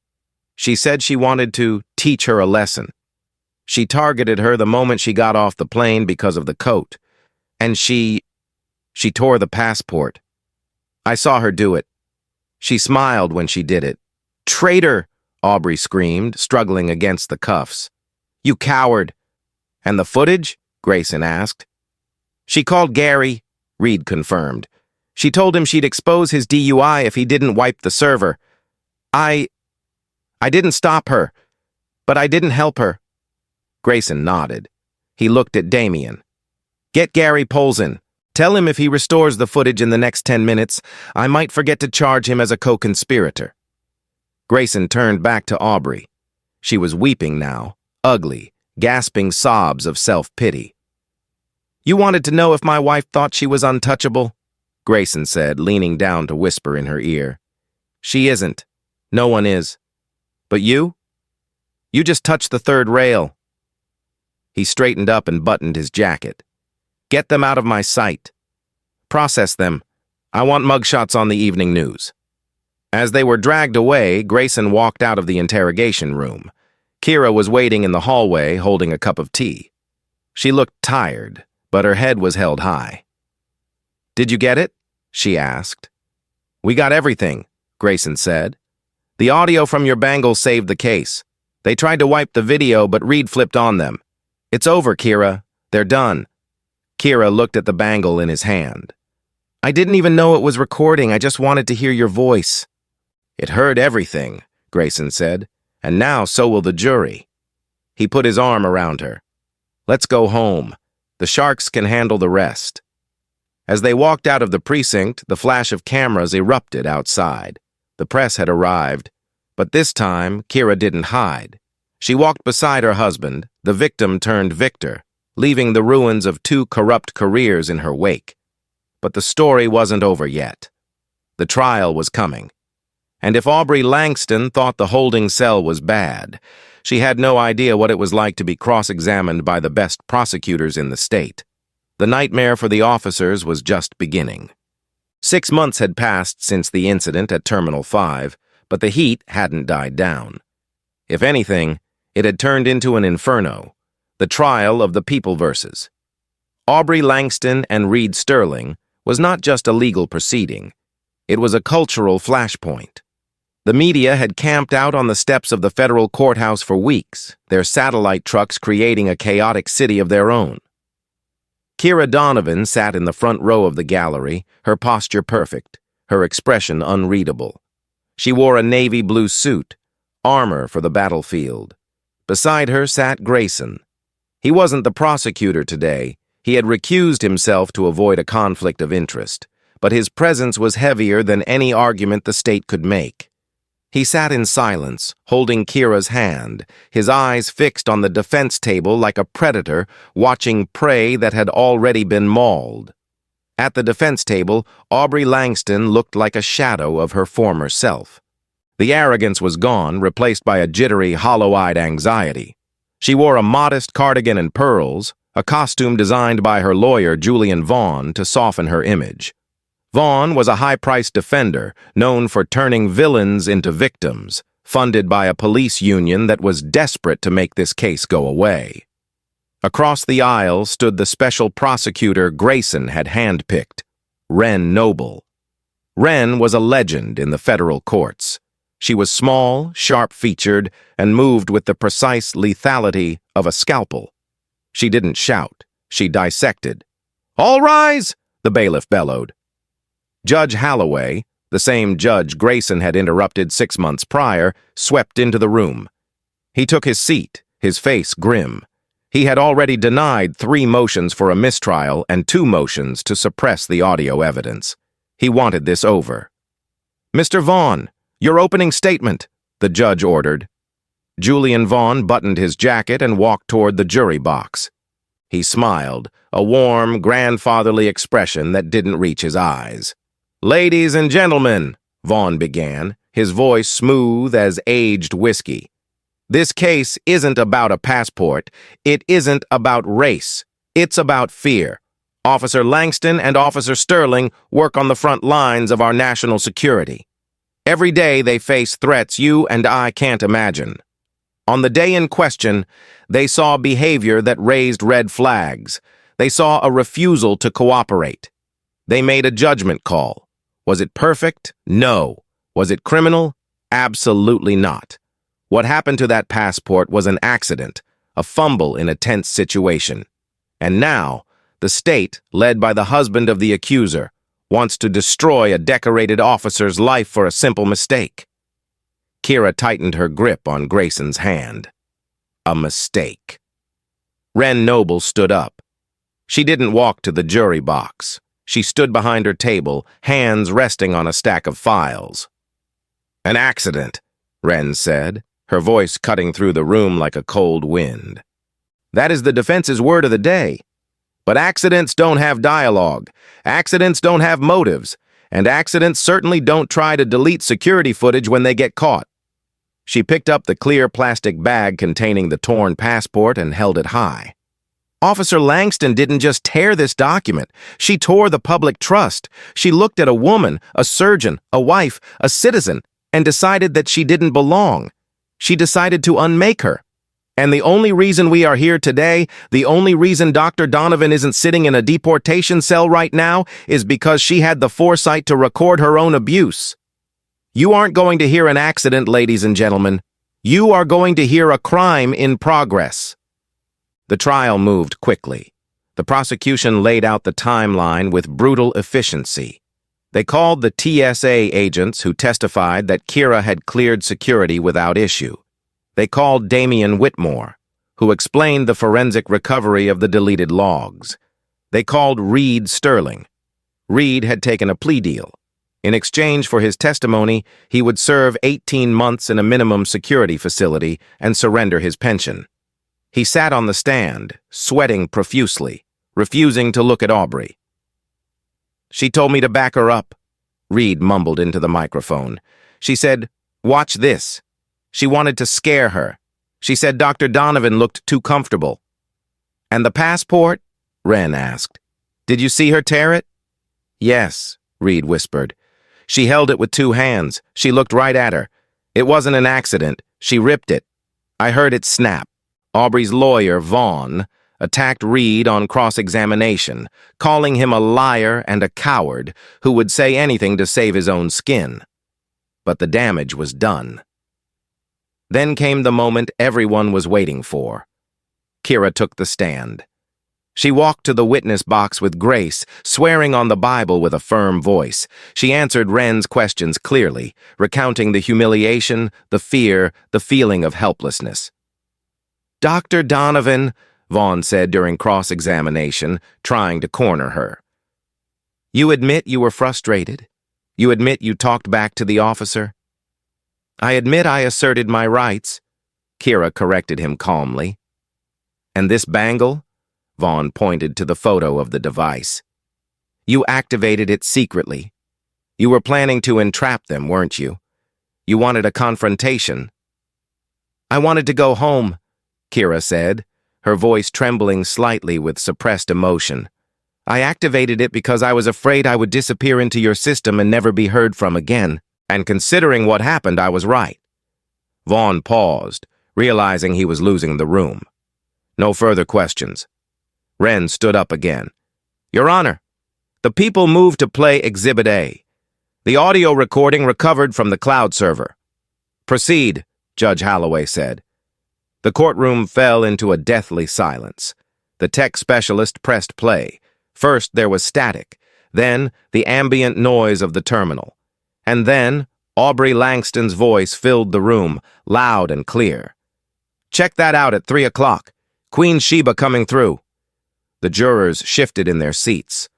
She said she wanted to teach her a lesson. She targeted her the moment she got off the plane because of the coat. And she tore the passport. I saw her do it. She smiled when she did it. Traitor, Aubrey screamed, struggling against the cuffs. You coward. And the footage? Grayson asked. She called Gary, Reed confirmed. She told him she'd expose his DUI if he didn't wipe the server. I didn't stop her, but I didn't help her. Grayson nodded. He looked at Damien. Get Gary Polzin. Tell him if he restores the footage in the next 10 minutes, I might forget to charge him as a co-conspirator. Grayson turned back to Aubrey. She was weeping now, ugly, gasping sobs of self-pity. You wanted to know if my wife thought she was untouchable? Grayson said, leaning down to whisper in her ear. She isn't. No one is. But you? You just touched the third rail. He straightened up and buttoned his jacket. Get them out of my sight. Process them. I want mugshots on the evening news. As they were dragged away, Grayson walked out of the interrogation room. Kira was waiting in the hallway, holding a cup of tea. She looked tired, but her head was held high. Did you get it? She asked. We got everything, Grayson said. The audio from your bangle saved the case. They tried to wipe the video, but Reed flipped on them. It's over, Kira. They're done. Kira looked at the bangle in his hand. I didn't even know it was recording. I just wanted to hear your voice. It heard everything, Grayson said, and now so will the jury. He put his arm around her. Let's go home. The sharks can handle the rest. As they walked out of the precinct, the flash of cameras erupted outside. The press had arrived, but this time, Kira didn't hide. She walked beside her husband, the victim turned victor, leaving the ruins of 2 corrupt careers in her wake. But the story wasn't over yet. The trial was coming. And if Aubrey Langston thought the holding cell was bad, she had no idea what it was like to be cross-examined by the best prosecutors in the state. The nightmare for the officers was just beginning. 6 months had passed since the incident at Terminal 5, but the heat hadn't died down. If anything, it had turned into an inferno, the trial of the people versus. Aubrey Langston and Reed Sterling was not just a legal proceeding. It was a cultural flashpoint. The media had camped out on the steps of the federal courthouse for weeks, their satellite trucks creating a chaotic city of their own. Kira Donovan sat in the front row of the gallery, her posture perfect, her expression unreadable. She wore a navy blue suit, armor for the battlefield. Beside her sat Grayson. He wasn't the prosecutor today. He had recused himself to avoid a conflict of interest, but his presence was heavier than any argument the state could make. He sat in silence, holding Kira's hand, his eyes fixed on the defense table like a predator watching prey that had already been mauled. At the defense table, Aubrey Langston looked like a shadow of her former self. The arrogance was gone, replaced by a jittery, hollow-eyed anxiety. She wore a modest cardigan and pearls, a costume designed by her lawyer, Julian Vaughn, to soften her image. Vaughn was a high-priced defender, known for turning villains into victims, funded by a police union that was desperate to make this case go away. Across the aisle stood the special prosecutor Grayson had handpicked, Wren Noble. Wren was a legend in the federal courts. She was small, sharp-featured, and moved with the precise lethality of a scalpel. She didn't shout. She dissected. "All rise!" the bailiff bellowed. Judge Holloway, the same judge Grayson had interrupted 6 months prior, swept into the room. He took his seat, his face grim. He had already denied 3 motions for a mistrial and 2 motions to suppress the audio evidence. He wanted this over. "Mr. Vaughn, your opening statement," the judge ordered. Julian Vaughn buttoned his jacket and walked toward the jury box. He smiled, a warm, grandfatherly expression that didn't reach his eyes. "Ladies and gentlemen," Vaughn began, his voice smooth as aged whiskey. "This case isn't about a passport. It isn't about race. It's about fear. Officer Langston and Officer Sterling work on the front lines of our national security. Every day they face threats you and I can't imagine. On the day in question, they saw behavior that raised red flags. They saw a refusal to cooperate. They made a judgment call. Was it perfect? No. Was it criminal? Absolutely not. What happened to that passport was an accident, a fumble in a tense situation. And now, the state, led by the husband of the accuser, wants to destroy a decorated officer's life for a simple mistake. Kira tightened her grip on Grayson's hand. A mistake. Wren Noble stood up. She didn't walk to the jury box. She stood behind her table, hands resting on a stack of files. An accident, Wren said, her voice cutting through the room like a cold wind. That is the defense's word of the day. But accidents don't have dialogue. Accidents don't have motives. And accidents certainly don't try to delete security footage when they get caught. She picked up the clear plastic bag containing the torn passport and held it high. Officer Langston didn't just tear this document. She tore the public trust. She looked at a woman, a surgeon, a wife, a citizen, and decided that she didn't belong. She decided to unmake her. And the only reason we are here today, the only reason Dr. Donovan isn't sitting in a deportation cell right now, is because she had the foresight to record her own abuse. You aren't going to hear an accident, ladies and gentlemen. You are going to hear a crime in progress. The trial moved quickly. The prosecution laid out the timeline with brutal efficiency. They called the TSA agents who testified that Kira had cleared security without issue. They called Damian Whitmore, who explained the forensic recovery of the deleted logs. They called Reed Sterling. Reed had taken a plea deal. In exchange for his testimony, he would serve 18 months in a minimum security facility and surrender his pension. He sat on the stand, sweating profusely, refusing to look at Aubrey. She told me to back her up, Reed mumbled into the microphone. She said, "Watch this." She wanted to scare her. She said Dr. Donovan looked too comfortable. "And the passport?" Wren asked. "Did you see her tear it?" "Yes," Reed whispered. She held it with two hands. She looked right at her. It wasn't an accident. She ripped it. I heard it snap. Aubrey's lawyer, Vaughn, attacked Reed on cross-examination, calling him a liar and a coward who would say anything to save his own skin. But the damage was done. Then came the moment everyone was waiting for. Kira took the stand. She walked to the witness box with grace, swearing on the Bible with a firm voice. She answered Wren's questions clearly, recounting the humiliation, the fear, the feeling of helplessness. "Dr. Donovan," Vaughn said during cross-examination, trying to corner her. "You admit you were frustrated? You admit you talked back to the officer?" "I admit I asserted my rights," Kira corrected him calmly. "And this bangle?" Vaughn pointed to the photo of the device. "You activated it secretly. You were planning to entrap them, weren't you? You wanted a confrontation." "I wanted to go home," Kira said, her voice trembling slightly with suppressed emotion. "I activated it because I was afraid I would disappear into your system and never be heard from again. And considering what happened, I was right." Vaughn paused, realizing he was losing the room. No further questions. Wren stood up again. "Your Honor, the people moved to play Exhibit A. The audio recording recovered from the cloud server." "Proceed," Judge Holloway said. The courtroom fell into a deathly silence. The tech specialist pressed play. First there was static, then the ambient noise of the terminal. And then Aubrey Langston's voice filled the room, loud and clear. "Check that out at 3 o'clock. Queen Sheba coming through." The jurors shifted in their seats.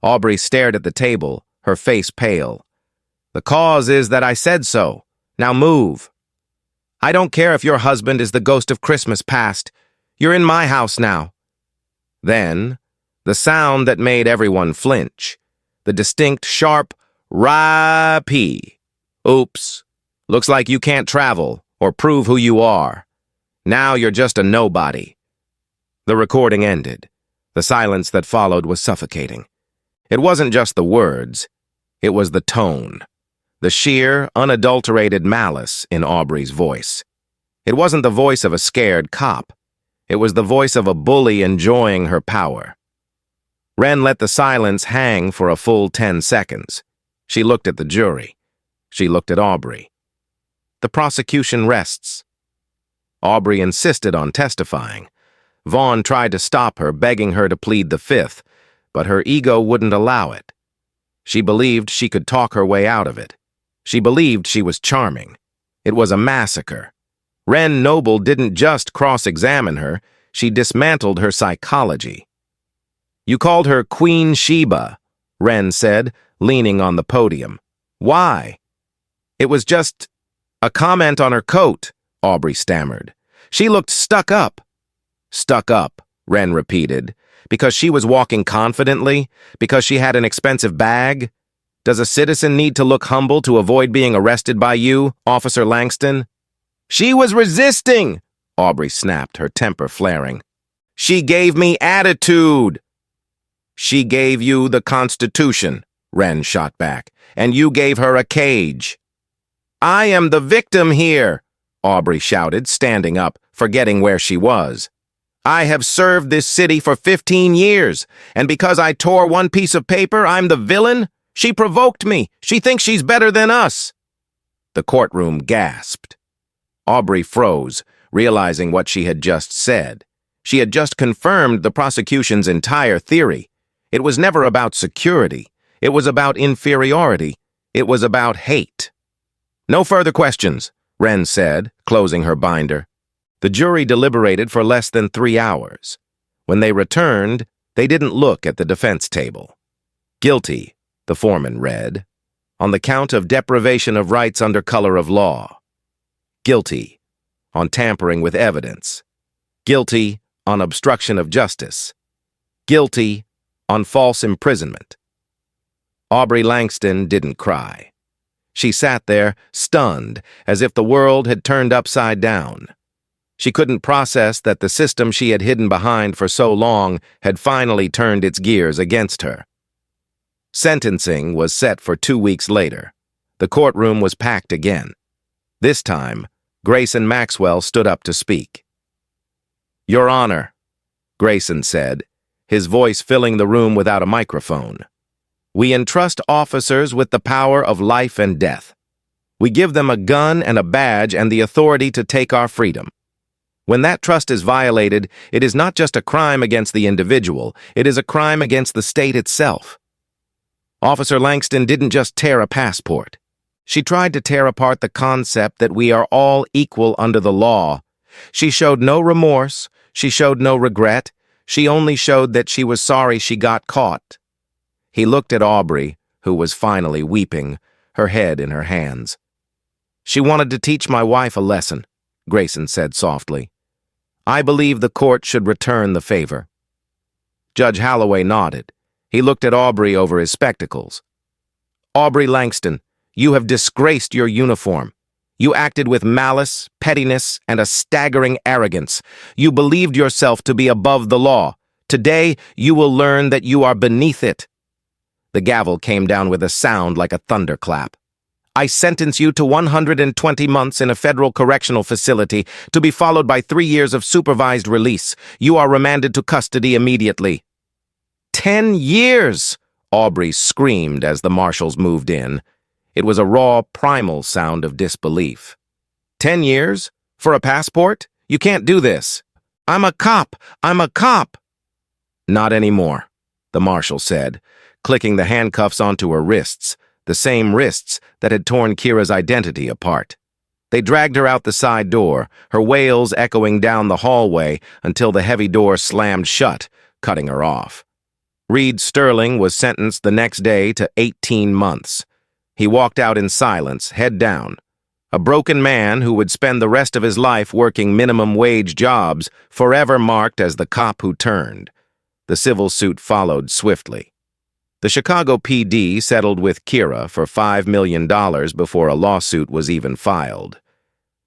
Aubrey stared at the table, her face pale. "The cause is that I said so. Now move." "I don't care if your husband is the ghost of Christmas past. You're in my house now." Then, the sound that made everyone flinch, the distinct, sharp, "Rah-pee." "Oops. Looks like you can't travel or prove who you are. Now you're just a nobody." The recording ended. The silence that followed was suffocating. It wasn't just the words, it was the tone, the sheer, unadulterated malice in Aubrey's voice. It wasn't the voice of a scared cop. It was the voice of a bully enjoying her power. Wren let the silence hang for a full 10 seconds. She looked at the jury. She looked at Aubrey. The prosecution rests. Aubrey insisted on testifying. Vaughn tried to stop her, begging her to plead the fifth, but her ego wouldn't allow it. She believed she could talk her way out of it. She believed she was charming. It was a massacre. Wren Noble didn't just cross-examine her, she dismantled her psychology. "You called her Queen Sheba," Wren said, leaning on the podium. "Why?" "It was just a comment on her coat," Aubrey stammered. "She looked stuck up." "Stuck up," Wren repeated. "Because she was walking confidently? Because she had an expensive bag? Does a citizen need to look humble to avoid being arrested by you, Officer Langston?" "She was resisting," Aubrey snapped, her temper flaring. "She gave me attitude." "She gave you the Constitution," Wren shot back, "and you gave her a cage." "I am the victim here," Aubrey shouted, standing up, forgetting where she was. "I have served this city for 15 years, and because I tore one piece of paper, I'm the villain? She provoked me. She thinks she's better than us." The courtroom gasped. Aubrey froze, realizing what she had just said. She had just confirmed the prosecution's entire theory. It was never about security. It was about inferiority. It was about hate. "No further questions," Wren said, closing her binder. The jury deliberated for less than 3 hours. When they returned, they didn't look at the defense table. "Guilty," the foreman read, "on the count of deprivation of rights under color of law. Guilty on tampering with evidence. Guilty on obstruction of justice. Guilty on false imprisonment." Aubrey Langston didn't cry. She sat there, stunned, as if the world had turned upside down. She couldn't process that the system she had hidden behind for so long had finally turned its gears against her. Sentencing was set for 2 weeks later. The courtroom was packed again. This time, Grayson Maxwell stood up to speak. "Your Honor," Grayson said, his voice filling the room without a microphone, "we entrust officers with the power of life and death. We give them a gun and a badge and the authority to take our freedom. When that trust is violated, it is not just a crime against the individual, it is a crime against the state itself." Officer Langston didn't just tear a passport. She tried to tear apart the concept that we are all equal under the law. She showed no remorse, she showed no regret, she only showed that she was sorry she got caught. He looked at Aubrey, who was finally weeping, her head in her hands. "She wanted to teach my wife a lesson," Grayson said softly. "I believe the court should return the favor." Judge Holloway nodded. He looked at Aubrey over his spectacles. "Aubrey Langston, you have disgraced your uniform. You acted with malice, pettiness, and a staggering arrogance. You believed yourself to be above the law. Today, you will learn that you are beneath it." The gavel came down with a sound like a thunderclap. "I sentence you to 120 months in a federal correctional facility, to be followed by 3 years of supervised release. You are remanded to custody immediately." 10 years! Aubrey screamed as the marshals moved in. It was a raw, primal sound of disbelief. 10 years? For a passport? You can't do this. "I'm a cop! I'm a cop!" "Not anymore," the marshal said, clicking the handcuffs onto her wrists, the same wrists that had torn Kira's identity apart. They dragged her out the side door, her wails echoing down the hallway until the heavy door slammed shut, cutting her off. Reed Sterling was sentenced the next day to 18 months. He walked out in silence, head down. A broken man who would spend the rest of his life working minimum-wage jobs, forever marked as the cop who turned. The civil suit followed swiftly. The Chicago PD settled with Kira for $5 million before a lawsuit was even filed.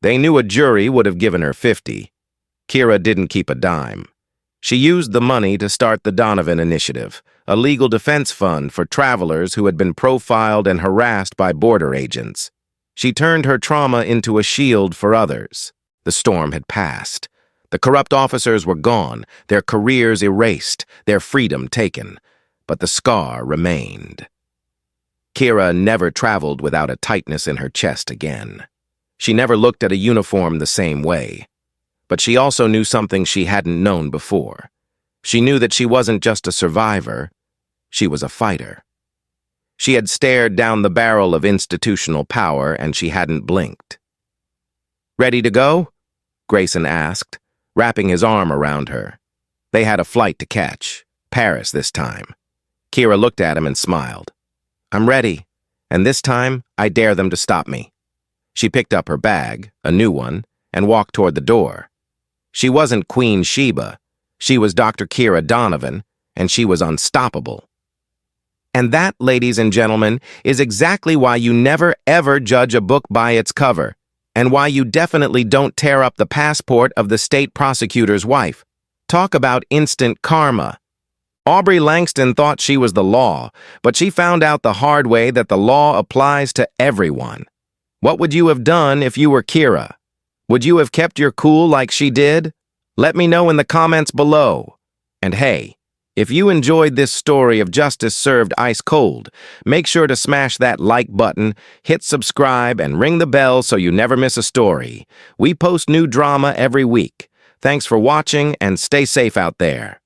They knew a jury would have given her 50. Kira didn't keep a dime. She used the money to start the Donovan Initiative, a legal defense fund for travelers who had been profiled and harassed by border agents. She turned her trauma into a shield for others. The storm had passed. The corrupt officers were gone, their careers erased, their freedom taken. But the scar remained. Kira never traveled without a tightness in her chest again. She never looked at a uniform the same way. But she also knew something she hadn't known before. She knew that she wasn't just a survivor, she was a fighter. She had stared down the barrel of institutional power and she hadn't blinked. "Ready to go?" Grayson asked, wrapping his arm around her. They had a flight to catch, Paris this time. Kira looked at him and smiled. "I'm ready, and this time I dare them to stop me." She picked up her bag, a new one, and walked toward the door. She wasn't Queen Sheba. She was Dr. Kira Donovan, and she was unstoppable. And that, ladies and gentlemen, is exactly why you never ever judge a book by its cover, and why you definitely don't tear up the passport of the state prosecutor's wife. Talk about instant karma. Aubrey Langston thought she was the law, but she found out the hard way that the law applies to everyone. What would you have done if you were Kira? Would you have kept your cool like she did? Let me know in the comments below. And hey, if you enjoyed this story of justice served ice cold, make sure to smash that like button, hit subscribe, and ring the bell so you never miss a story. We post new drama every week. Thanks for watching and stay safe out there.